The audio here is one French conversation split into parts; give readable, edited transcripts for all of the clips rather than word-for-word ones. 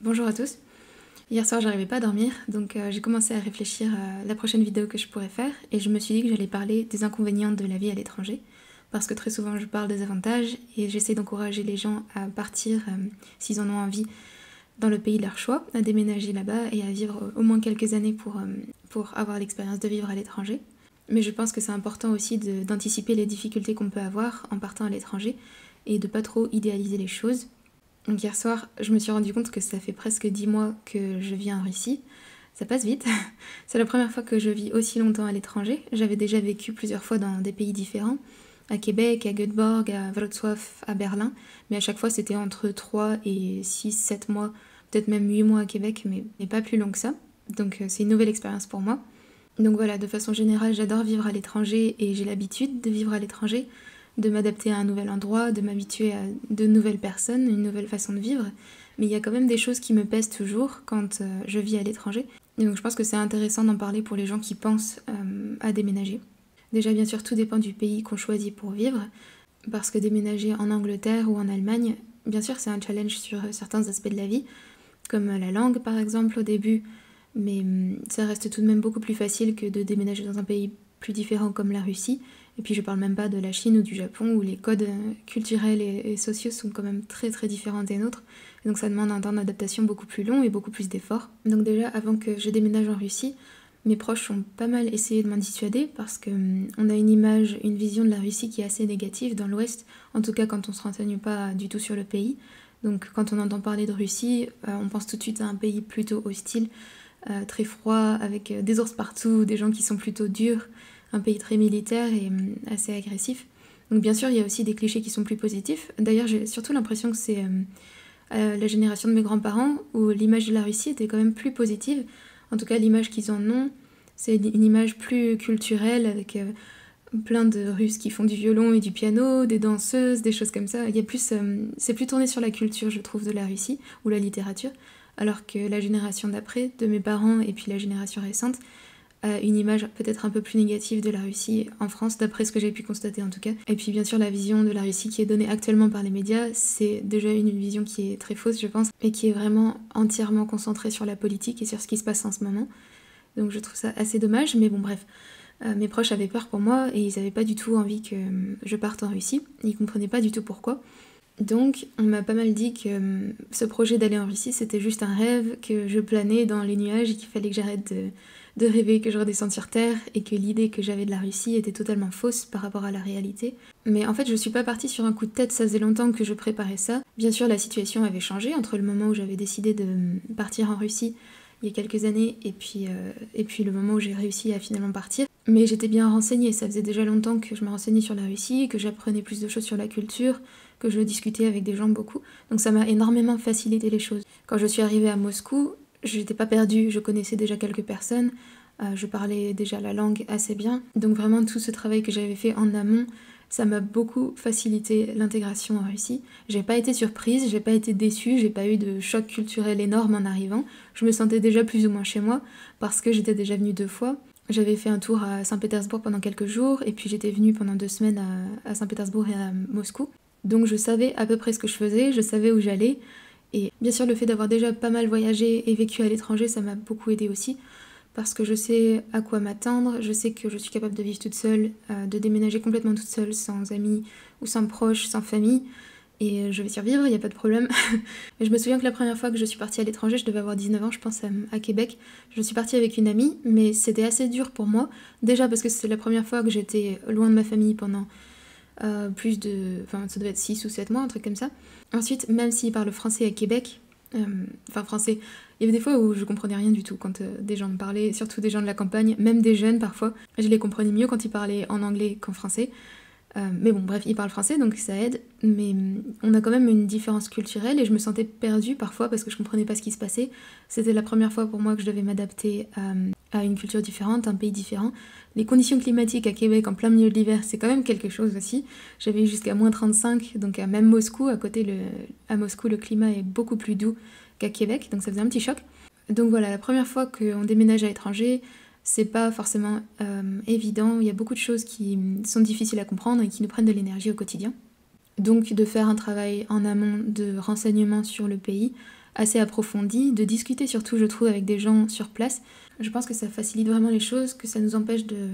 Bonjour à tous. Hier soir, j'arrivais pas à dormir, donc j'ai commencé à réfléchir à la prochaine vidéo que je pourrais faire et je me suis dit que j'allais parler des inconvénients de la vie à l'étranger parce que très souvent je parle des avantages et j'essaie d'encourager les gens à partir s'ils en ont envie dans le pays de leur choix, à déménager là-bas et à vivre au moins quelques années pour avoir l'expérience de vivre à l'étranger. Mais je pense que c'est important aussi d'anticiper les difficultés qu'on peut avoir en partant à l'étranger et de pas trop idéaliser les choses. Donc hier soir, je me suis rendu compte que ça fait presque 10 mois que je vis en Russie. Ça passe vite. C'est la première fois que je vis aussi longtemps à l'étranger. J'avais déjà vécu plusieurs fois dans des pays différents, à Québec, à Göteborg, à Wrocław, à Berlin, mais à chaque fois c'était entre 3 et 6, 7 mois, peut-être même 8 mois à Québec, mais pas plus long que ça. Donc c'est une nouvelle expérience pour moi. Donc voilà, de façon générale, j'adore vivre à l'étranger et j'ai l'habitude de vivre à l'étranger, de m'adapter à un nouvel endroit, de m'habituer à de nouvelles personnes, une nouvelle façon de vivre. Mais il y a quand même des choses qui me pèsent toujours quand je vis à l'étranger. Et donc je pense que c'est intéressant d'en parler pour les gens qui pensent à déménager. Déjà, bien sûr, tout dépend du pays qu'on choisit pour vivre, parce que déménager en Angleterre ou en Allemagne, bien sûr, c'est un challenge sur certains aspects de la vie, comme la langue par exemple au début, mais ça reste tout de même beaucoup plus facile que de déménager dans un pays plus différent comme la Russie. Et puis je parle même pas de la Chine ou du Japon où les codes culturels et sociaux sont quand même très très différents des nôtres. Et donc ça demande un temps d'adaptation beaucoup plus long et beaucoup plus d'efforts. Donc déjà avant que je déménage en Russie, mes proches ont pas mal essayé de m'en dissuader parce que on a une image, une vision de la Russie qui est assez négative dans l'Ouest, en tout cas quand on se renseigne pas du tout sur le pays. Donc quand on entend parler de Russie, on pense tout de suite à un pays plutôt hostile, très froid, avec des ours partout, des gens qui sont plutôt durs, un pays très militaire et assez agressif. Donc bien sûr, il y a aussi des clichés qui sont plus positifs. D'ailleurs, j'ai surtout l'impression que c'est la génération de mes grands-parents où l'image de la Russie était quand même plus positive. En tout cas, l'image qu'ils en ont, c'est une image plus culturelle avec plein de Russes qui font du violon et du piano, des danseuses, des choses comme ça. Il y a plus, c'est plus tourné sur la culture, je trouve, de la Russie ou la littérature, alors que la génération d'après, de mes parents et puis la génération récente, a une image peut-être un peu plus négative de la Russie en France, d'après ce que j'ai pu constater en tout cas. Et puis bien sûr, la vision de la Russie qui est donnée actuellement par les médias, c'est déjà une vision qui est très fausse, je pense, et qui est vraiment entièrement concentrée sur la politique et sur ce qui se passe en ce moment. Donc je trouve ça assez dommage, mais bon bref. Mes proches avaient peur pour moi et ils avaient pas du tout envie que je parte en Russie. Ils comprenaient pas du tout pourquoi. Donc on m'a pas mal dit que ce projet d'aller en Russie c'était juste un rêve, que je planais dans les nuages et qu'il fallait que j'arrête de rêver, que je redescende sur Terre et que l'idée que j'avais de la Russie était totalement fausse par rapport à la réalité. Mais en fait je suis pas partie sur un coup de tête, ça faisait longtemps que je préparais ça. Bien sûr la situation avait changé entre le moment où j'avais décidé de partir en Russie il y a quelques années et puis le moment où j'ai réussi à finalement partir. Mais j'étais bien renseignée, ça faisait déjà longtemps que je me renseignais sur la Russie, que j'apprenais plus de choses sur la culture, que je discutais avec des gens beaucoup. Donc ça m'a énormément facilité les choses. Quand je suis arrivée à Moscou, je n'étais pas perdue, je connaissais déjà quelques personnes, je parlais déjà la langue assez bien. Donc vraiment tout ce travail que j'avais fait en amont, ça m'a beaucoup facilité l'intégration en Russie. J'ai pas été surprise, j'ai pas été déçue, j'ai pas eu de choc culturel énorme en arrivant. Je me sentais déjà plus ou moins chez moi parce que j'étais déjà venue 2 fois. J'avais fait un tour à Saint-Pétersbourg pendant quelques jours et puis j'étais venue pendant 2 semaines à Saint-Pétersbourg et à Moscou. Donc je savais à peu près ce que je faisais, je savais où j'allais. Et bien sûr le fait d'avoir déjà pas mal voyagé et vécu à l'étranger, ça m'a beaucoup aidé aussi. Parce que je sais à quoi m'attendre, je sais que je suis capable de vivre toute seule, de déménager complètement toute seule, sans amis ou sans proches, sans famille. Et je vais survivre, il n'y a pas de problème. Mais je me souviens que la première fois que je suis partie à l'étranger, je devais avoir 19 ans, je pense, à Québec. Je suis partie avec une amie, mais c'était assez dur pour moi. Déjà parce que c'était la première fois que j'étais loin de ma famille pendant plus de... Enfin, ça devait être 6 ou 7 mois, un truc comme ça. Ensuite, même s'ils parlent français à Québec, français, il y avait des fois où je comprenais rien du tout quand des gens me parlaient, surtout des gens de la campagne, même des jeunes parfois. Je les comprenais mieux quand ils parlaient en anglais qu'en français. Mais bon, bref, ils parlent français, donc ça aide. Mais on a quand même une différence culturelle et je me sentais perdue parfois parce que je comprenais pas ce qui se passait. C'était la première fois pour moi que je devais m'adapter à une culture différente, un pays différent. Les conditions climatiques à Québec en plein milieu de l'hiver, c'est quand même quelque chose aussi. J'avais eu jusqu'à -35, donc à même Moscou, à Moscou, le climat est beaucoup plus doux qu'à Québec, donc ça faisait un petit choc. Donc voilà, la première fois qu'on déménage à l'étranger, c'est pas forcément évident, il y a beaucoup de choses qui sont difficiles à comprendre et qui nous prennent de l'énergie au quotidien. Donc de faire un travail en amont de renseignement sur le pays, assez approfondie, de discuter surtout je trouve avec des gens sur place. Je pense que ça facilite vraiment les choses, que ça nous empêche de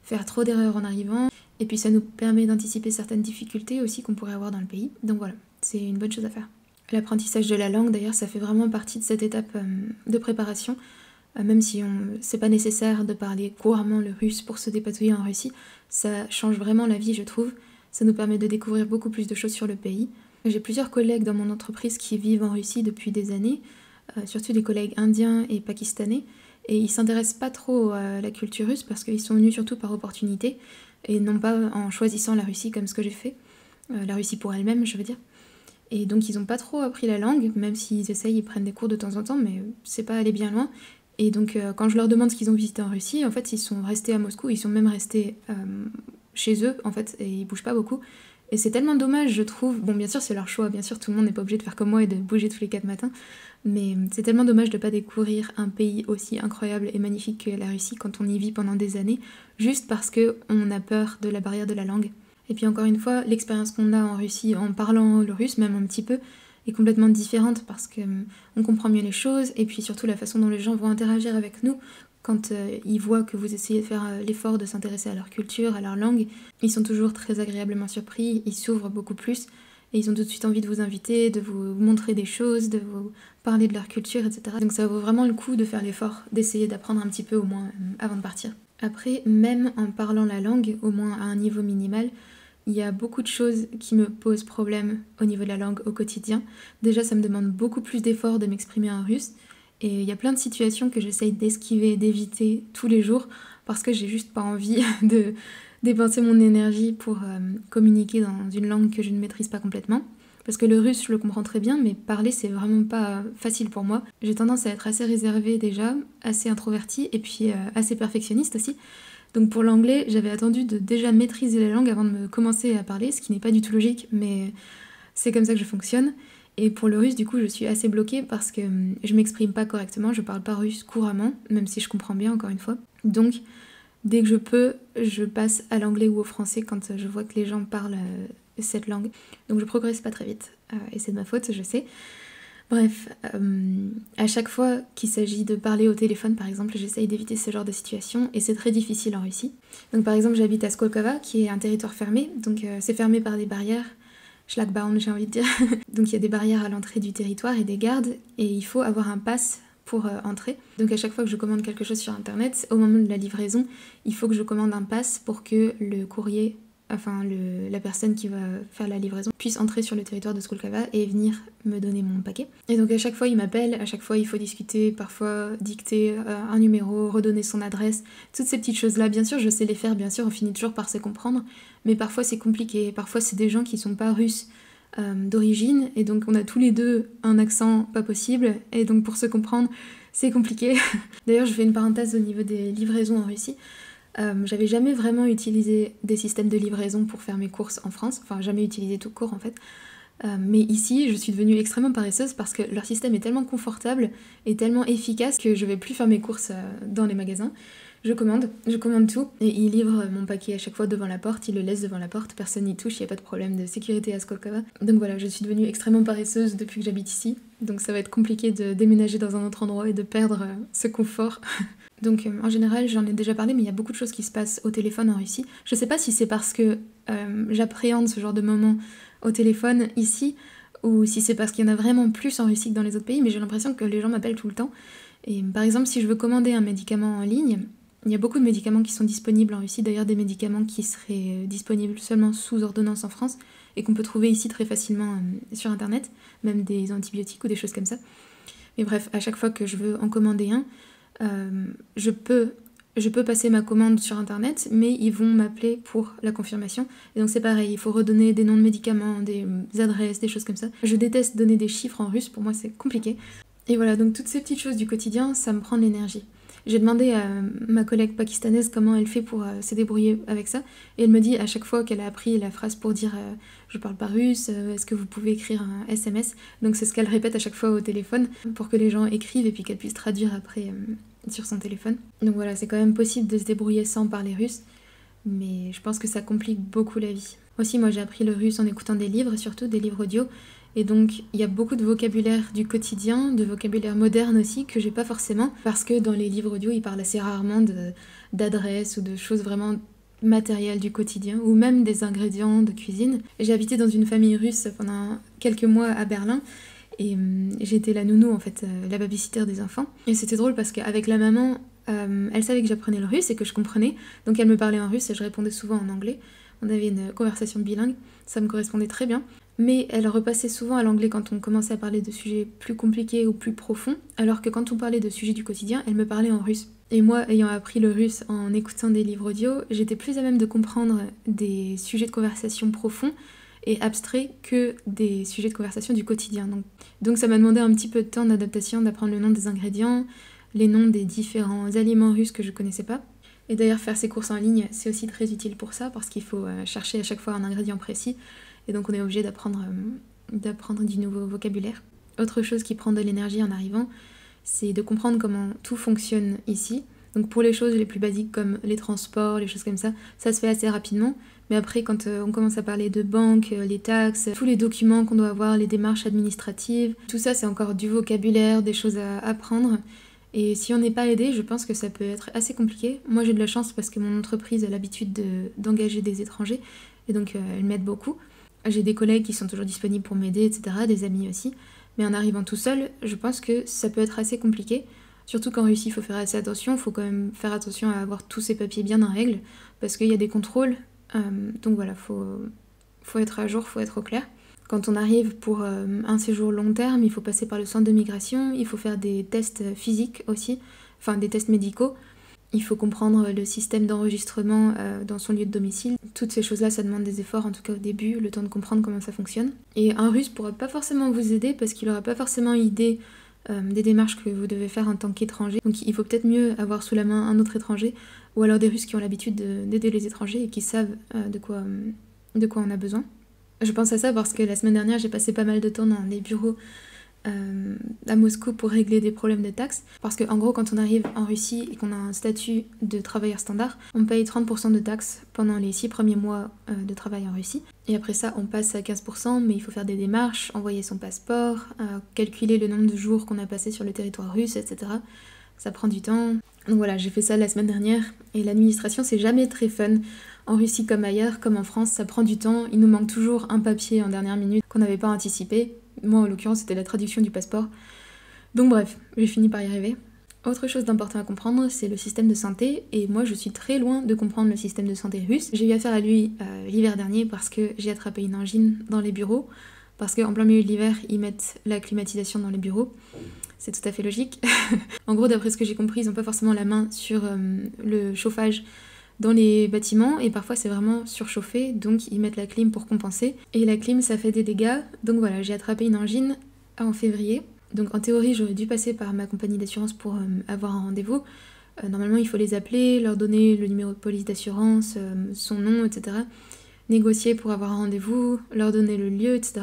faire trop d'erreurs en arrivant, et puis ça nous permet d'anticiper certaines difficultés aussi qu'on pourrait avoir dans le pays. Donc voilà, c'est une bonne chose à faire. L'apprentissage de la langue d'ailleurs, ça fait vraiment partie de cette étape de préparation, même si c'est pas nécessaire de parler couramment le russe pour se dépatouiller en Russie, ça change vraiment la vie je trouve, ça nous permet de découvrir beaucoup plus de choses sur le pays. J'ai plusieurs collègues dans mon entreprise qui vivent en Russie depuis des années, surtout des collègues indiens et pakistanais, et ils s'intéressent pas trop à la culture russe parce qu'ils sont venus surtout par opportunité et non pas en choisissant la Russie comme ce que j'ai fait, la Russie pour elle-même je veux dire. Et donc ils ont pas trop appris la langue, même s'ils essayent, ils prennent des cours de temps en temps, mais c'est pas aller bien loin. Et donc quand je leur demande ce qu'ils ont visité en Russie, en fait ils sont restés à Moscou, ils sont même restés chez eux en fait, et ils bougent pas beaucoup. Et c'est tellement dommage je trouve, bon bien sûr c'est leur choix, bien sûr tout le monde n'est pas obligé de faire comme moi et de bouger tous les 4 matins, mais c'est tellement dommage de pas découvrir un pays aussi incroyable et magnifique que la Russie quand on y vit pendant des années, juste parce qu'on a peur de la barrière de la langue. Et puis encore une fois, l'expérience qu'on a en Russie en parlant le russe, même un petit peu, est complètement différente parce qu'on comprend mieux les choses, et puis surtout la façon dont les gens vont interagir avec nous, quand ils voient que vous essayez de faire l'effort de s'intéresser à leur culture, à leur langue, ils sont toujours très agréablement surpris, ils s'ouvrent beaucoup plus, et ils ont tout de suite envie de vous inviter, de vous montrer des choses, de vous parler de leur culture, etc. Donc ça vaut vraiment le coup de faire l'effort, d'essayer d'apprendre un petit peu au moins avant de partir. Après, même en parlant la langue, au moins à un niveau minimal, il y a beaucoup de choses qui me posent problème au niveau de la langue au quotidien. Déjà, ça me demande beaucoup plus d'efforts de m'exprimer en russe, et il y a plein de situations que j'essaye d'esquiver, d'éviter tous les jours, parce que j'ai juste pas envie de dépenser mon énergie pour communiquer dans une langue que je ne maîtrise pas complètement. Parce que le russe, je le comprends très bien, mais parler, c'est vraiment pas facile pour moi. J'ai tendance à être assez réservée déjà, assez introvertie, et puis assez perfectionniste aussi. Donc pour l'anglais, j'avais attendu de déjà maîtriser la langue avant de me commencer à parler, ce qui n'est pas du tout logique, mais c'est comme ça que je fonctionne. Et pour le russe, du coup, je suis assez bloquée parce que je m'exprime pas correctement, je parle pas russe couramment, même si je comprends bien, encore une fois. Donc, dès que je peux, je passe à l'anglais ou au français quand je vois que les gens parlent cette langue. Donc je progresse pas très vite, et c'est de ma faute, je sais. Bref, à chaque fois qu'il s'agit de parler au téléphone par exemple, j'essaye d'éviter ce genre de situation et c'est très difficile en Russie. Donc par exemple j'habite à Skolkovo qui est un territoire fermé, donc c'est fermé par des barrières, Schlagbaum j'ai envie de dire. Donc il y a des barrières à l'entrée du territoire et des gardes et il faut avoir un pass pour entrer. Donc à chaque fois que je commande quelque chose sur internet, au moment de la livraison, il faut que je commande un pass pour que le courrier, enfin la personne qui va faire la livraison puisse entrer sur le territoire de Skolkovo et venir me donner mon paquet. Et donc à chaque fois il m'appelle, à chaque fois il faut discuter, parfois dicter un numéro, redonner son adresse, toutes ces petites choses là. Bien sûr je sais les faire, bien sûr on finit toujours par se comprendre, mais parfois c'est compliqué, parfois c'est des gens qui sont pas russes d'origine et donc on a tous les deux un accent pas possible et donc pour se comprendre c'est compliqué. D'ailleurs je fais une parenthèse au niveau des livraisons en Russie. J'avais jamais vraiment utilisé des systèmes de livraison pour faire mes courses en France, enfin jamais utilisé tout court en fait. Mais ici, je suis devenue extrêmement paresseuse parce que leur système est tellement confortable et tellement efficace que je vais plus faire mes courses dans les magasins. Je commande tout et ils livrent mon paquet à chaque fois devant la porte, ils le laissent devant la porte, personne n'y touche, il n'y a pas de problème de sécurité à Skolkovo. Donc voilà, je suis devenue extrêmement paresseuse depuis que j'habite ici, donc ça va être compliqué de déménager dans un autre endroit et de perdre ce confort. Donc en général, j'en ai déjà parlé, mais il y a beaucoup de choses qui se passent au téléphone en Russie. Je sais pas si c'est parce que j'appréhende ce genre de moments au téléphone ici, ou si c'est parce qu'il y en a vraiment plus en Russie que dans les autres pays, mais j'ai l'impression que les gens m'appellent tout le temps. Et par exemple, si je veux commander un médicament en ligne, il y a beaucoup de médicaments qui sont disponibles en Russie, d'ailleurs des médicaments qui seraient disponibles seulement sous ordonnance en France, et qu'on peut trouver ici très facilement sur internet, même des antibiotiques ou des choses comme ça. Mais bref, à chaque fois que je veux en commander un, je peux passer ma commande sur internet, mais ils vont m'appeler pour la confirmation. Et donc c'est pareil, il faut redonner des noms de médicaments, des adresses, des choses comme ça. Je déteste donner des chiffres en russe, pour moi c'est compliqué. Et voilà, donc toutes ces petites choses du quotidien, ça me prend de l'énergie. J'ai demandé à ma collègue pakistanaise comment elle fait pour se débrouiller avec ça, et elle me dit à chaque fois qu'elle a appris la phrase pour dire je parle pas russe, est-ce que vous pouvez écrire un SMS. Donc c'est ce qu'elle répète à chaque fois au téléphone pour que les gens écrivent et puis qu'elle puisse traduire après sur son téléphone. Donc voilà, c'est quand même possible de se débrouiller sans parler russe, mais je pense que ça complique beaucoup la vie. Aussi moi j'ai appris le russe en écoutant des livres, surtout des livres audio, Et donc il y a beaucoup de vocabulaire du quotidien, de vocabulaire moderne aussi, que j'ai pas forcément, parce que dans les livres audio, ils parlent assez rarement d'adresses ou de choses vraiment matérielles du quotidien, ou même des ingrédients de cuisine. J'ai habité dans une famille russe pendant quelques mois à Berlin, et j'étais la nounou en fait, la babysitter des enfants. Et c'était drôle parce qu'avec la maman, elle savait que j'apprenais le russe et que je comprenais, donc elle me parlait en russe et je répondais souvent en anglais. On avait une conversation bilingue, ça me correspondait très bien. Mais elle repassait souvent à l'anglais quand on commençait à parler de sujets plus compliqués ou plus profonds, alors que quand on parlait de sujets du quotidien, elle me parlait en russe. Et moi, ayant appris le russe en écoutant des livres audio, j'étais plus à même de comprendre des sujets de conversation profonds et abstraits que des sujets de conversation du quotidien. Donc ça m'a demandé un petit peu de temps d'adaptation, d'apprendre le nom des ingrédients, les noms des différents aliments russes que je connaissais pas. Et d'ailleurs, faire ses courses en ligne, c'est aussi très utile pour ça, parce qu'il faut chercher à chaque fois un ingrédient précis, et donc on est obligé d'apprendre du nouveau vocabulaire. Autre chose qui prend de l'énergie en arrivant, c'est de comprendre comment tout fonctionne ici. Donc pour les choses les plus basiques comme les transports, les choses comme ça se fait assez rapidement. Mais après, quand on commence à parler de banque, les taxes, tous les documents qu'on doit avoir, les démarches administratives, tout ça c'est encore du vocabulaire, des choses à apprendre. Et si on n'est pas aidé, je pense que ça peut être assez compliqué. Moi j'ai de la chance parce que mon entreprise a l'habitude d'engager des étrangers, et donc elle m'aide beaucoup. J'ai des collègues qui sont toujours disponibles pour m'aider, etc., des amis aussi. Mais en arrivant tout seul, je pense que ça peut être assez compliqué. Surtout qu'en Russie, il faut faire assez attention. Il faut quand même faire attention à avoir tous ses papiers bien en règle, parce qu'il y a des contrôles. Donc voilà, faut être à jour, faut être au clair. Quand on arrive pour un séjour long terme, il faut passer par le centre de migration, il faut faire des tests physiques aussi, enfin des tests médicaux. Il faut comprendre le système d'enregistrement dans son lieu de domicile. Toutes ces choses-là, ça demande des efforts, en tout cas au début, le temps de comprendre comment ça fonctionne. Et un russe pourra pas forcément vous aider parce qu'il aura pas forcément idée des démarches que vous devez faire en tant qu'étranger. Donc il faut peut-être mieux avoir sous la main un autre étranger, ou alors des Russes qui ont l'habitude d'aider les étrangers et qui savent de quoi on a besoin. Je pense à ça parce que la semaine dernière, j'ai passé pas mal de temps dans les bureaux à Moscou pour régler des problèmes de taxes. Parce qu'en gros, quand on arrive en Russie et qu'on a un statut de travailleur standard, on paye 30% de taxes pendant les 6 premiers mois de travail en Russie. Et après ça, on passe à 15%, mais il faut faire des démarches, envoyer son passeport, calculer le nombre de jours qu'on a passé sur le territoire russe, etc. Ça prend du temps. Donc voilà, j'ai fait ça la semaine dernière. Et l'administration, c'est jamais très fun. En Russie comme ailleurs, comme en France, ça prend du temps. Il nous manque toujours un papier en dernière minute qu'on n'avait pas anticipé. Moi, en l'occurrence, c'était la traduction du passeport. Donc bref, j'ai fini par y arriver. Autre chose d'important à comprendre, c'est le système de santé. Et moi, je suis très loin de comprendre le système de santé russe. J'ai eu affaire à lui l'hiver dernier parce que j'ai attrapé une angine dans les bureaux. Parce qu'en plein milieu de l'hiver, ils mettent la climatisation dans les bureaux. C'est tout à fait logique. En gros, d'après ce que j'ai compris, ils n'ont pas forcément la main sur le chauffage dans les bâtiments, et parfois c'est vraiment surchauffé, donc ils mettent la clim pour compenser. Et la clim, ça fait des dégâts. Donc voilà, j'ai attrapé une angine en février. Donc en théorie, j'aurais dû passer par ma compagnie d'assurance pour avoir un rendez-vous. Normalement, il faut les appeler, leur donner le numéro de police d'assurance, son nom, etc. Négocier pour avoir un rendez-vous, leur donner le lieu, etc.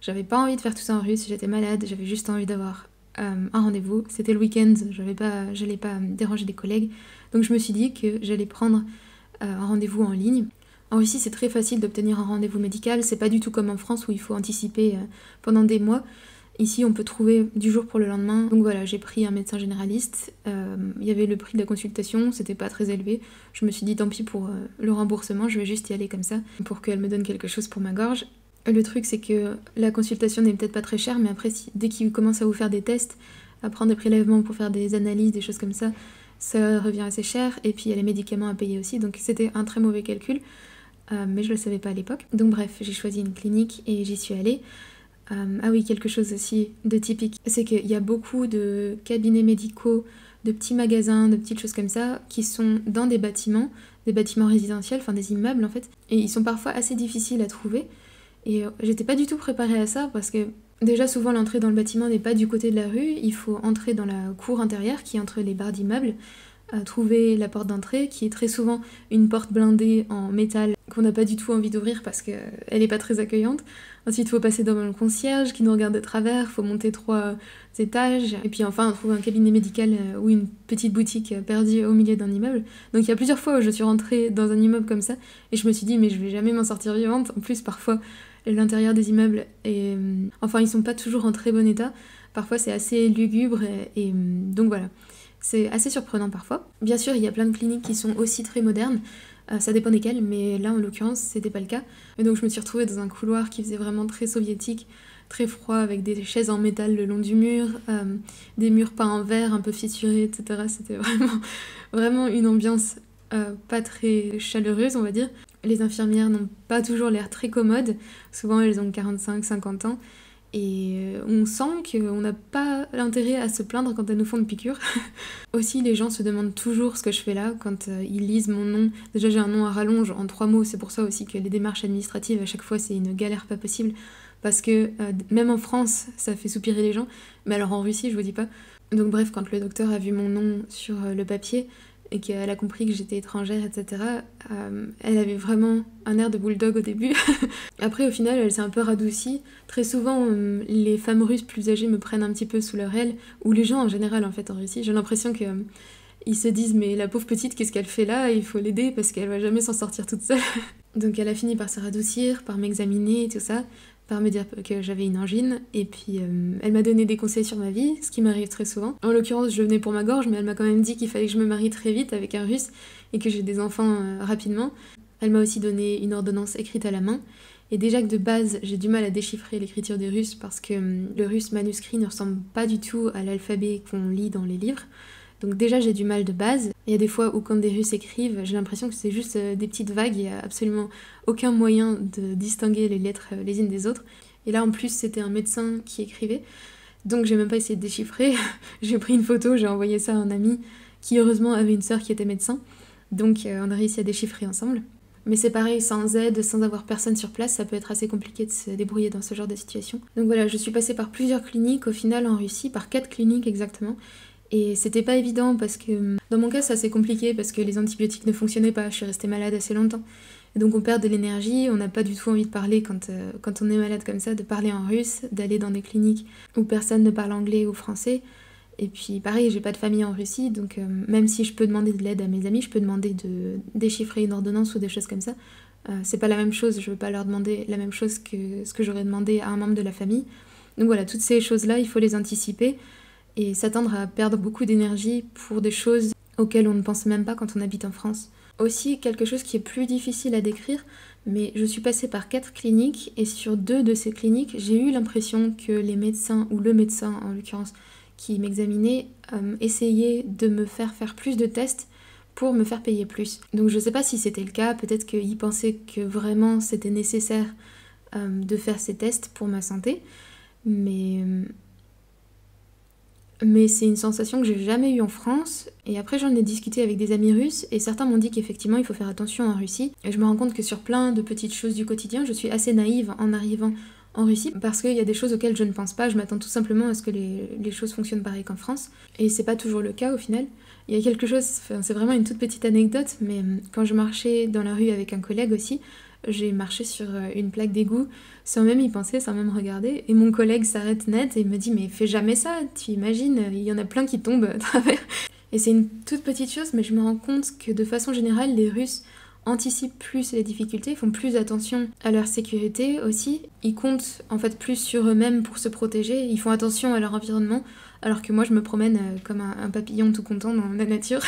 J'avais pas envie de faire tout ça en russe, j'étais malade, j'avais juste envie d'avoir un rendez-vous. C'était le week-end, j'allais pas déranger des collègues. Donc je me suis dit que j'allais prendre un rendez-vous en ligne. En Russie, c'est très facile d'obtenir un rendez-vous médical. C'est pas du tout comme en France où il faut anticiper pendant des mois. Ici, on peut trouver du jour pour le lendemain. Donc voilà, j'ai pris un médecin généraliste. Il y avait le prix de la consultation, c'était pas très élevé. Je me suis dit tant pis pour le remboursement, je vais juste y aller comme ça pour qu'elle me donne quelque chose pour ma gorge. Le truc, c'est que la consultation n'est peut-être pas très chère, mais après, dès qu'ils commencent à vous faire des tests, à prendre des prélèvements pour faire des analyses, des choses comme ça revient assez cher. Et puis il y a les médicaments à payer aussi, donc c'était un très mauvais calcul. Mais je le savais pas à l'époque. Donc bref, j'ai choisi une clinique et j'y suis allée. Ah oui, quelque chose aussi de typique, c'est qu'il y a beaucoup de cabinets médicaux, de petits magasins, de petites choses comme ça, qui sont dans des bâtiments résidentiels, enfin des immeubles en fait, et ils sont parfois assez difficiles à trouver. Et j'étais pas du tout préparée à ça parce que déjà souvent l'entrée dans le bâtiment n'est pas du côté de la rue, il faut entrer dans la cour intérieure qui est entre les barres d'immeubles, trouver la porte d'entrée qui est très souvent une porte blindée en métal qu'on n'a pas du tout envie d'ouvrir parce qu'elle est pas très accueillante. Ensuite il faut passer devant le concierge qui nous regarde de travers, il faut monter 3 étages, et puis enfin trouver un cabinet médical ou une petite boutique perdue au milieu d'un immeuble. Donc il y a plusieurs fois où je suis rentrée dans un immeuble comme ça et je me suis dit mais je vais jamais m'en sortir vivante. En plus parfois l'intérieur des immeubles. Et enfin, ils sont pas toujours en très bon état. Parfois, c'est assez lugubre et donc voilà. C'est assez surprenant parfois. Bien sûr, il y a plein de cliniques qui sont aussi très modernes. Ça dépend desquelles, mais là, en l'occurrence, c'était pas le cas. Et donc, je me suis retrouvée dans un couloir qui faisait vraiment très soviétique, très froid, avec des chaises en métal le long du mur, des murs peints en verre, un peu fissurés, etc. C'était vraiment une ambiance pas très chaleureuse, on va dire. Les infirmières n'ont pas toujours l'air très commodes. Souvent, elles ont 45-50 ans. Et on sent qu'on n'a pas l'intérêt à se plaindre quand elles nous font une piqûre. Aussi, les gens se demandent toujours ce que je fais là quand ils lisent mon nom. Déjà, j'ai un nom à rallonge en 3 mots, c'est pour ça aussi que les démarches administratives, à chaque fois, c'est une galère pas possible. Parce que même en France, ça fait soupirer les gens, mais alors en Russie, je vous dis pas. Donc bref, quand le docteur a vu mon nom sur le papier, et qu'elle a compris que j'étais étrangère, etc., elle avait vraiment un air de bulldog au début. Après, au final, elle s'est un peu radoucie. Très souvent, les femmes russes plus âgées me prennent un petit peu sous leur aile, ou les gens en général, en fait, en Russie. J'ai l'impression que ils se disent, mais la pauvre petite, qu'est-ce qu'elle fait là? Il faut l'aider parce qu'elle va jamais s'en sortir toute seule. Donc elle a fini par se radoucir, par m'examiner et tout ça, par me dire que j'avais une angine, et puis elle m'a donné des conseils sur ma vie, ce qui m'arrive très souvent. En l'occurrence, je venais pour ma gorge, mais elle m'a quand même dit qu'il fallait que je me marie très vite avec un russe et que j'ai des enfants rapidement. Elle m'a aussi donné une ordonnance écrite à la main, et déjà que de base, j'ai du mal à déchiffrer l'écriture des Russes parce que le russe manuscrit ne ressemble pas du tout à l'alphabet qu'on lit dans les livres. Donc déjà j'ai du mal de base. Il y a des fois où quand des Russes écrivent, j'ai l'impression que c'est juste des petites vagues, il n'y a absolument aucun moyen de distinguer les lettres les unes des autres. Et là en plus c'était un médecin qui écrivait, donc j'ai même pas essayé de déchiffrer. J'ai pris une photo, j'ai envoyé ça à un ami qui heureusement avait une sœur qui était médecin, donc on a réussi à déchiffrer ensemble. Mais c'est pareil, sans aide, sans avoir personne sur place, ça peut être assez compliqué de se débrouiller dans ce genre de situation. Donc voilà, je suis passée par plusieurs cliniques au final en Russie, par 4 cliniques exactement. Et c'était pas évident parce que dans mon cas c'est assez compliqué parce que les antibiotiques ne fonctionnaient pas, je suis restée malade assez longtemps. Et donc on perd de l'énergie, on n'a pas du tout envie de parler quand on est malade comme ça, de parler en russe, d'aller dans des cliniques où personne ne parle anglais ou français. Et puis pareil, j'ai pas de famille en Russie, donc même si je peux demander de l'aide à mes amis, je peux demander de déchiffrer une ordonnance ou des choses comme ça. C'est pas la même chose, je veux pas leur demander la même chose que ce que j'aurais demandé à un membre de la famille. Donc voilà, toutes ces choses-là, il faut les anticiper et s'attendre à perdre beaucoup d'énergie pour des choses auxquelles on ne pense même pas quand on habite en France. Aussi, quelque chose qui est plus difficile à décrire, mais je suis passée par 4 cliniques et sur 2 de ces cliniques, j'ai eu l'impression que les médecins, ou le médecin en l'occurrence, qui m'examinait, essayait de me faire plus de tests pour me faire payer plus. Donc je sais pas si c'était le cas, peut-être qu'il pensait que vraiment c'était nécessaire de faire ces tests pour ma santé, mais c'est une sensation que j'ai jamais eue en France. Et après j'en ai discuté avec des amis russes et certains m'ont dit qu'effectivement il faut faire attention en Russie. Et je me rends compte que sur plein de petites choses du quotidien, je suis assez naïve en arrivant en Russie parce qu'il y a des choses auxquelles je ne pense pas. Je m'attends tout simplement à ce que les choses fonctionnent pareil qu'en France. Et c'est pas toujours le cas au final. Il y a quelque chose, c'est vraiment une toute petite anecdote, mais quand je marchais dans la rue avec un collègue aussi, j'ai marché sur une plaque d'égout sans même y penser, sans même regarder. Et mon collègue s'arrête net et me dit « Mais fais jamais ça, tu imagines, il y en a plein qui tombent à travers. » Et c'est une toute petite chose, mais je me rends compte que de façon générale, les Russes anticipent plus les difficultés, font plus attention à leur sécurité aussi. Ils comptent en fait plus sur eux-mêmes pour se protéger, ils font attention à leur environnement, alors que moi je me promène comme un papillon tout content dans la nature.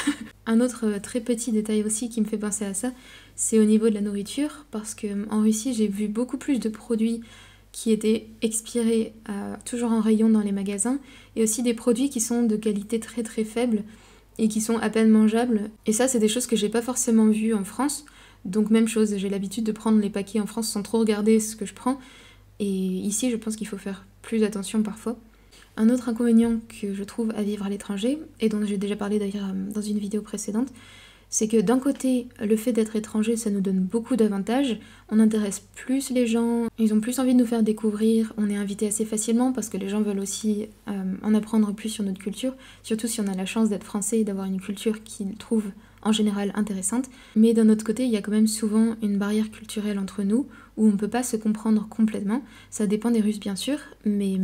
Un autre très petit détail aussi qui me fait penser à ça, c'est au niveau de la nourriture, parce qu'en Russie j'ai vu beaucoup plus de produits qui étaient expirés toujours en rayon dans les magasins, et aussi des produits qui sont de qualité très très faible, et qui sont à peine mangeables. Et ça, c'est des choses que j'ai pas forcément vues en France. Donc même chose, j'ai l'habitude de prendre les paquets en France sans trop regarder ce que je prends. Et ici, je pense qu'il faut faire plus attention parfois. Un autre inconvénient que je trouve à vivre à l'étranger, et dont j'ai déjà parlé d'ailleurs dans une vidéo précédente, c'est que d'un côté, le fait d'être étranger, ça nous donne beaucoup d'avantages. On intéresse plus les gens, ils ont plus envie de nous faire découvrir, on est invité assez facilement parce que les gens veulent aussi en apprendre plus sur notre culture, surtout si on a la chance d'être français et d'avoir une culture qu'ils trouvent en général intéressante. Mais d'un autre côté, il y a quand même souvent une barrière culturelle entre nous, où on ne peut pas se comprendre complètement. Ça dépend des Russes bien sûr, mais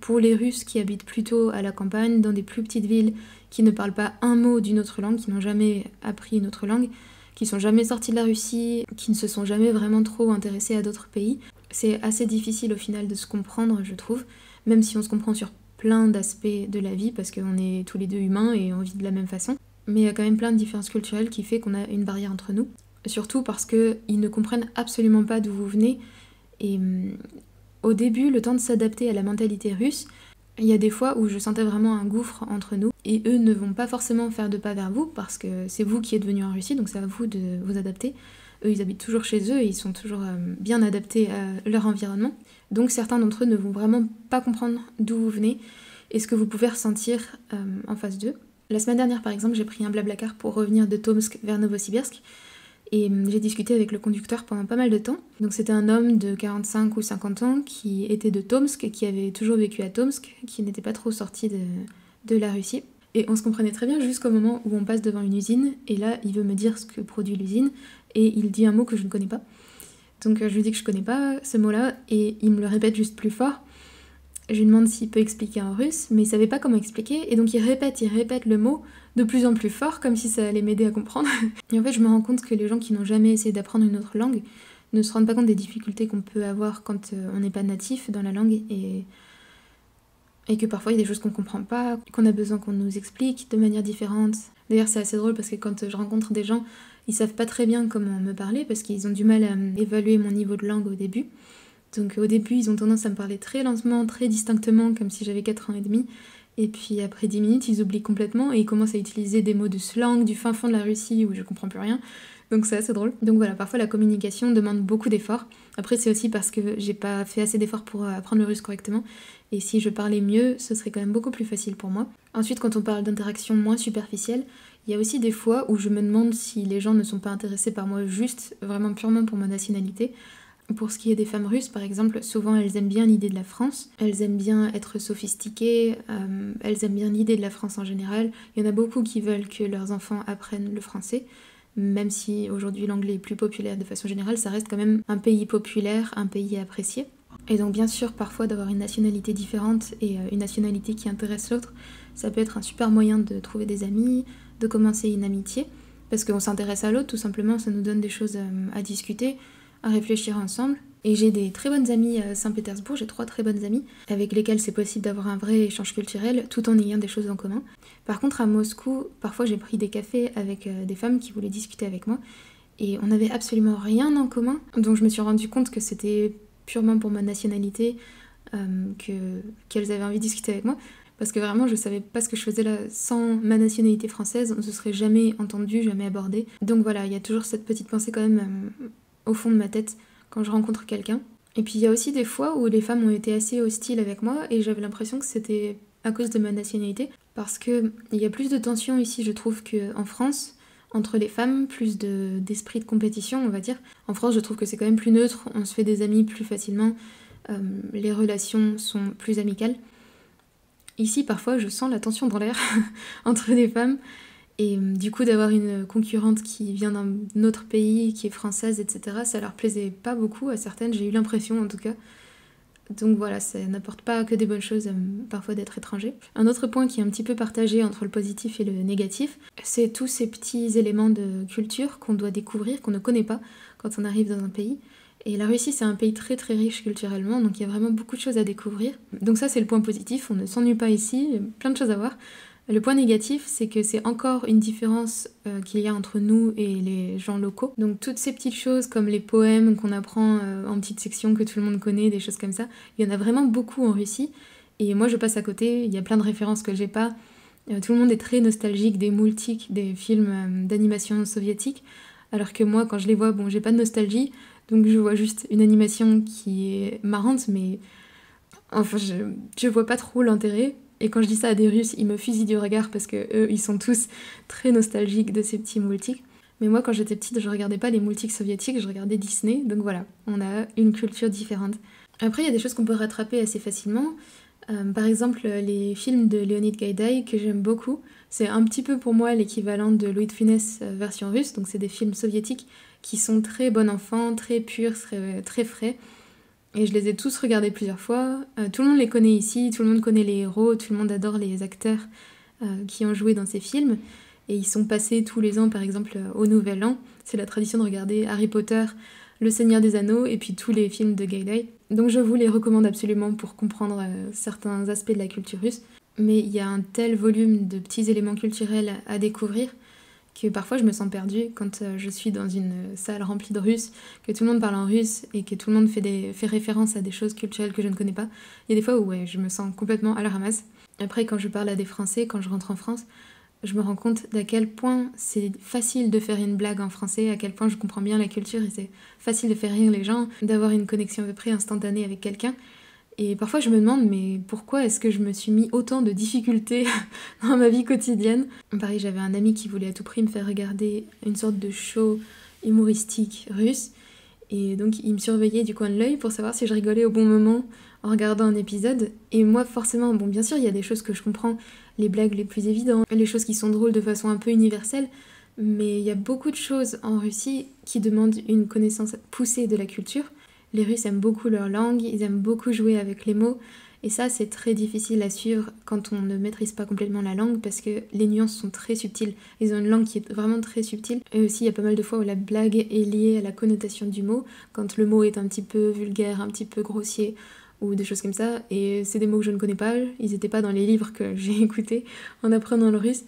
pour les Russes qui habitent plutôt à la campagne, dans des plus petites villes, qui ne parlent pas un mot d'une autre langue, qui n'ont jamais appris une autre langue, qui sont jamais sortis de la Russie, qui ne se sont jamais vraiment trop intéressés à d'autres pays, C'est assez difficile au final de se comprendre, je trouve, même si on se comprend sur plein d'aspects de la vie, parce qu'on est tous les deux humains et on vit de la même façon. Mais il y a quand même plein de différences culturelles qui fait qu'on a une barrière entre nous. Surtout parce qu'ils ne comprennent absolument pas d'où vous venez. Et au début, le temps de s'adapter à la mentalité russe, il y a des fois où je sentais vraiment un gouffre entre nous. Et eux ne vont pas forcément faire de pas vers vous, parce que c'est vous qui êtes venus en Russie, donc c'est à vous de vous adapter. Eux, ils habitent toujours chez eux et ils sont toujours bien adaptés à leur environnement. Donc certains d'entre eux ne vont vraiment pas comprendre d'où vous venez et ce que vous pouvez ressentir en face d'eux. La semaine dernière, par exemple, j'ai pris un blablacar pour revenir de Tomsk vers Novosibirsk. Et j'ai discuté avec le conducteur pendant pas mal de temps. Donc c'était un homme de 45 ou 50 ans qui était de Tomsk et qui avait toujours vécu à Tomsk, qui n'était pas trop sorti de la Russie. Et on se comprenait très bien jusqu'au moment où on passe devant une usine, et là il veut me dire ce que produit l'usine, et il dit un mot que je ne connais pas. Donc je lui dis que je connais pas ce mot-là, et il me le répète juste plus fort. Je lui demande s'il peut expliquer en russe, mais il savait pas comment expliquer, et donc il répète le mot de plus en plus fort, comme si ça allait m'aider à comprendre. Et en fait, je me rends compte que les gens qui n'ont jamais essayé d'apprendre une autre langue ne se rendent pas compte des difficultés qu'on peut avoir quand on n'est pas natif dans la langue, et que parfois il y a des choses qu'on comprend pas, qu'on a besoin qu'on nous explique de manière différente. D'ailleurs, c'est assez drôle parce que quand je rencontre des gens, ils savent pas très bien comment me parler parce qu'ils ont du mal à évaluer mon niveau de langue au début. Donc au début, ils ont tendance à me parler très lentement, très distinctement, comme si j'avais 4 ans et demi. Et puis après 10 minutes, ils oublient complètement et ils commencent à utiliser des mots de slang du fin fond de la Russie où je comprends plus rien. Donc c'est assez drôle. Donc voilà, parfois la communication demande beaucoup d'efforts. Après c'est aussi parce que j'ai pas fait assez d'efforts pour apprendre le russe correctement. Et si je parlais mieux, ce serait quand même beaucoup plus facile pour moi. Ensuite, quand on parle d'interactions moins superficielles, il y a aussi des fois où je me demande si les gens ne sont pas intéressés par moi juste, vraiment purement pour ma nationalité. Pour ce qui est des femmes russes, par exemple, souvent elles aiment bien l'idée de la France, elles aiment bien être sophistiquées, elles aiment bien l'idée de la France en général. Il y en a beaucoup qui veulent que leurs enfants apprennent le français, même si aujourd'hui l'anglais est plus populaire de façon générale, ça reste quand même un pays populaire, un pays apprécié. Et donc bien sûr, parfois d'avoir une nationalité différente et une nationalité qui intéresse l'autre, ça peut être un super moyen de trouver des amis, de commencer une amitié, parce qu'on s'intéresse à l'autre, tout simplement, ça nous donne des choses à discuter, à réfléchir ensemble. Et j'ai des très bonnes amies à Saint-Pétersbourg, j'ai 3 très bonnes amies avec lesquelles c'est possible d'avoir un vrai échange culturel tout en ayant des choses en commun. Par contre à Moscou, parfois j'ai pris des cafés avec des femmes qui voulaient discuter avec moi et on n'avait absolument rien en commun, donc je me suis rendu compte que c'était purement pour ma nationalité qu'elles avaient envie de discuter avec moi. Parce que vraiment, je savais pas ce que je faisais là sans ma nationalité française, on se serait jamais entendu, jamais abordé. Donc voilà, il y a toujours cette petite pensée quand même au fond de ma tête quand je rencontre quelqu'un. Et puis il y a aussi des fois où les femmes ont été assez hostiles avec moi et j'avais l'impression que c'était à cause de ma nationalité. Parce qu'il y a plus de tension ici, je trouve, qu'en France, entre les femmes, plus d'esprit de compétition, on va dire. En France, je trouve que c'est quand même plus neutre, on se fait des amis plus facilement, les relations sont plus amicales. Ici, parfois, je sens la tension dans l'air entre les femmes. Et du coup, d'avoir une concurrente qui vient d'un autre pays, qui est française, etc., ça leur plaisait pas beaucoup à certaines, j'ai eu l'impression en tout cas. Donc voilà, ça n'apporte pas que des bonnes choses parfois d'être étranger. Un autre point qui est un petit peu partagé entre le positif et le négatif, c'est tous ces petits éléments de culture qu'on doit découvrir, qu'on ne connaît pas quand on arrive dans un pays. Et la Russie, c'est un pays très très riche culturellement, donc il y a vraiment beaucoup de choses à découvrir. Donc ça, c'est le point positif, on ne s'ennuie pas ici, il y a plein de choses à voir. Le point négatif, c'est que c'est encore une différence qu'il y a entre nous et les gens locaux. Donc toutes ces petites choses comme les poèmes qu'on apprend en petites sections que tout le monde connaît, des choses comme ça, il y en a vraiment beaucoup en Russie. Et moi, je passe à côté, il y a plein de références que j'ai pas. Tout le monde est très nostalgique des multiques, des films d'animation soviétiques, alors que moi, quand je les vois, bon, j'ai pas de nostalgie, donc je vois juste une animation qui est marrante, mais enfin, je vois pas trop l'intérêt. Et quand je dis ça à des Russes, ils me fusillent du regard parce que eux, ils sont tous très nostalgiques de ces petits multiques. Mais moi, quand j'étais petite, je regardais pas les multiques soviétiques, je regardais Disney. Donc voilà, on a une culture différente. Après, il y a des choses qu'on peut rattraper assez facilement. Par exemple, les films de Leonid Gaiday, que j'aime beaucoup. C'est un petit peu pour moi l'équivalent de Louis de Funès version russe. Donc c'est des films soviétiques qui sont très bon enfant, très purs, très frais. Et je les ai tous regardés plusieurs fois. Tout le monde les connaît ici, tout le monde connaît les héros, tout le monde adore les acteurs qui ont joué dans ces films. Et ils sont passés tous les ans, par exemple, au Nouvel An. C'est la tradition de regarder Harry Potter Le Seigneur des Anneaux et puis tous les films de Gaïdaï. Donc je vous les recommande absolument pour comprendre certains aspects de la culture russe. Mais il y a un tel volume de petits éléments culturels à découvrir que parfois je me sens perdue quand je suis dans une salle remplie de Russes, que tout le monde parle en russe et que tout le monde fait référence à des choses culturelles que je ne connais pas. Il y a des fois où je me sens complètement à la ramasse. Après, quand je parle à des Français, quand je rentre en France, je me rends compte d'à quel point c'est facile de faire une blague en français, à quel point je comprends bien la culture et c'est facile de faire rire les gens, d'avoir une connexion à peu près instantanée avec quelqu'un. Et parfois je me demande, mais pourquoi est-ce que je me suis mis autant de difficultés dans ma vie quotidienne? Pareil, j'avais un ami qui voulait à tout prix me faire regarder une sorte de show humoristique russe. Et donc il me surveillait du coin de l'œil pour savoir si je rigolais au bon moment en regardant un épisode. Et moi forcément, bon bien sûr il y a des choses que je comprends, les blagues les plus évidentes, les choses qui sont drôles de façon un peu universelle, mais il y a beaucoup de choses en Russie qui demandent une connaissance poussée de la culture. Les Russes aiment beaucoup leur langue, ils aiment beaucoup jouer avec les mots, et ça c'est très difficile à suivre quand on ne maîtrise pas complètement la langue parce que les nuances sont très subtiles. Ils ont une langue qui est vraiment très subtile, et aussi il y a pas mal de fois où la blague est liée à la connotation du mot, quand le mot est un petit peu vulgaire, un petit peu grossier, ou des choses comme ça, et c'est des mots que je ne connais pas, ils étaient pas dans les livres que j'ai écoutés en apprenant le russe.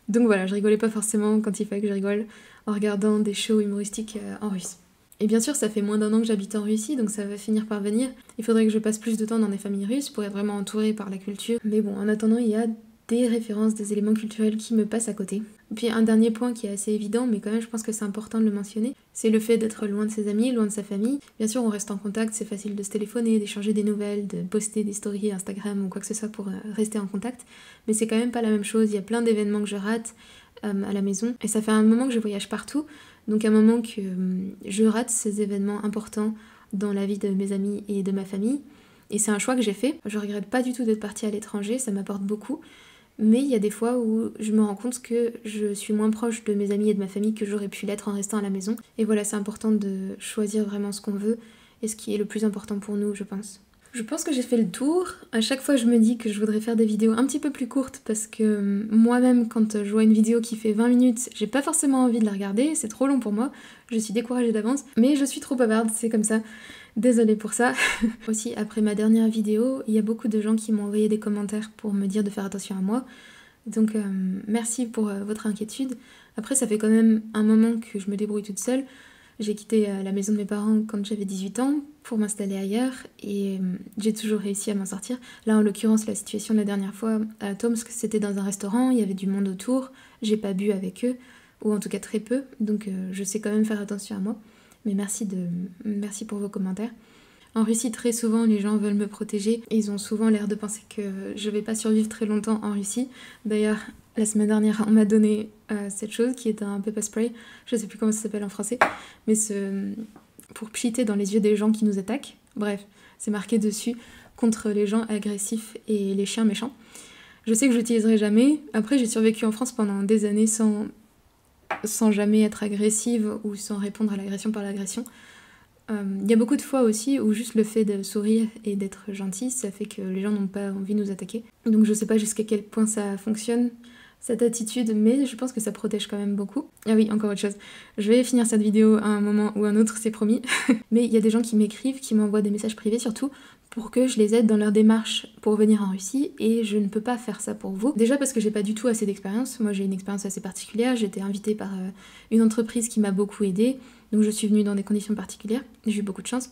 Donc voilà, je rigolais pas forcément quand il fallait que je rigole en regardant des shows humoristiques en russe. Et bien sûr, ça fait moins d'1 an que j'habite en Russie, donc ça va finir par venir. Il faudrait que je passe plus de temps dans des familles russes pour être vraiment entourée par la culture. Mais bon, en attendant, il y a des références, des éléments culturels qui me passent à côté. Et puis un dernier point qui est assez évident, mais quand même je pense que c'est important de le mentionner, c'est le fait d'être loin de ses amis, loin de sa famille. Bien sûr, on reste en contact, c'est facile de se téléphoner, d'échanger des nouvelles, de poster des stories Instagram ou quoi que ce soit pour rester en contact. Mais c'est quand même pas la même chose, il y a plein d'événements que je rate à la maison. Et ça fait un moment que je voyage partout, donc un moment que je rate ces événements importants dans la vie de mes amis et de ma famille. Et c'est un choix que j'ai fait. Je regrette pas du tout d'être partie à l'étranger, ça m'apporte beaucoup. Mais il y a des fois où je me rends compte que je suis moins proche de mes amis et de ma famille que j'aurais pu l'être en restant à la maison. Et voilà, c'est important de choisir vraiment ce qu'on veut et ce qui est le plus important pour nous, je pense. Je pense que j'ai fait le tour. À chaque fois, je me dis que je voudrais faire des vidéos un petit peu plus courtes parce que moi-même, quand je vois une vidéo qui fait 20 minutes, j'ai pas forcément envie de la regarder, c'est trop long pour moi, je suis découragée d'avance, mais je suis trop bavarde, c'est comme ça. Désolée pour ça. Aussi, après ma dernière vidéo, il y a beaucoup de gens qui m'ont envoyé des commentaires pour me dire de faire attention à moi. Donc merci pour votre inquiétude. Après, ça fait quand même un moment que je me débrouille toute seule. J'ai quitté la maison de mes parents quand j'avais 18 ans pour m'installer ailleurs et j'ai toujours réussi à m'en sortir. Là, en l'occurrence, la situation de la dernière fois à Tomsk, c'était dans un restaurant, il y avait du monde autour, j'ai pas bu avec eux, ou en tout cas très peu, donc je sais quand même faire attention à moi. Mais merci pour vos commentaires. En Russie, très souvent, les gens veulent me protéger et ils ont souvent l'air de penser que je vais pas survivre très longtemps en Russie. D'ailleurs, la semaine dernière, on m'a donné cette chose qui est un pepper spray, je sais plus comment ça s'appelle en français, mais pour pchiter dans les yeux des gens qui nous attaquent. Bref, c'est marqué dessus contre les gens agressifs et les chiens méchants. Je sais que je l'utiliserai jamais. Après, j'ai survécu en France pendant des années sans jamais être agressive ou sans répondre à l'agression par l'agression. Il y a beaucoup de fois aussi où juste le fait de sourire et d'être gentil, ça fait que les gens n'ont pas envie de nous attaquer. Donc je sais pas jusqu'à quel point ça fonctionne, cette attitude, mais je pense que ça protège quand même beaucoup. Ah oui, encore autre chose. Je vais finir cette vidéo à un moment ou un autre, c'est promis. Mais il y a des gens qui m'écrivent, qui m'envoient des messages privés surtout, pour que je les aide dans leur démarche pour venir en Russie, et je ne peux pas faire ça pour vous. Déjà parce que j'ai pas du tout assez d'expérience. Moi j'ai une expérience assez particulière, j'ai été invitée par une entreprise qui m'a beaucoup aidée, donc je suis venue dans des conditions particulières, j'ai eu beaucoup de chance.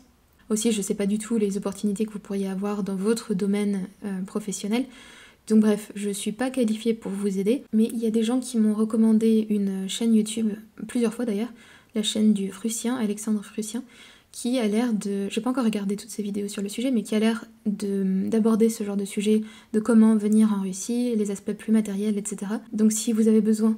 Aussi, je sais pas du tout les opportunités que vous pourriez avoir dans votre domaine professionnel. Donc bref, je suis pas qualifiée pour vous aider, mais il y a des gens qui m'ont recommandé une chaîne YouTube, plusieurs fois d'ailleurs, la chaîne du Frussien, Alexandre Frussien, qui a l'air de... J'ai pas encore regardé toutes ces vidéos sur le sujet, mais qui a l'air d'aborder ce genre de sujet, de comment venir en Russie, les aspects plus matériels, etc. Donc si vous avez besoin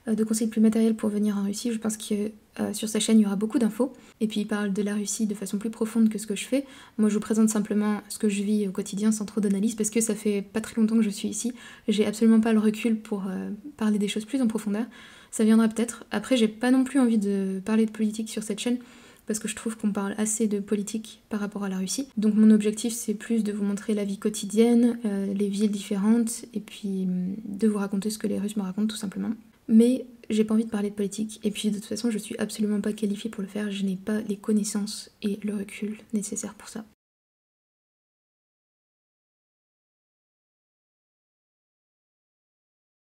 de conseils plus matériels pour venir en Russie, je pense que sur sa chaîne il y aura beaucoup d'infos. Et puis il parle de la Russie de façon plus profonde que ce que je fais. Moi je vous présente simplement ce que je vis au quotidien sans trop d'analyse parce que ça fait pas très longtemps que je suis ici. J'ai absolument pas le recul pour parler des choses plus en profondeur. Ça viendra peut-être. Après j'ai pas non plus envie de parler de politique sur cette chaîne parce que je trouve qu'on parle assez de politique par rapport à la Russie. Donc mon objectif c'est plus de vous montrer la vie quotidienne, les villes différentes et puis de vous raconter ce que les Russes me racontent tout simplement. Mais j'ai pas envie de parler de politique, et puis de toute façon je suis absolument pas qualifiée pour le faire, je n'ai pas les connaissances et le recul nécessaires pour ça.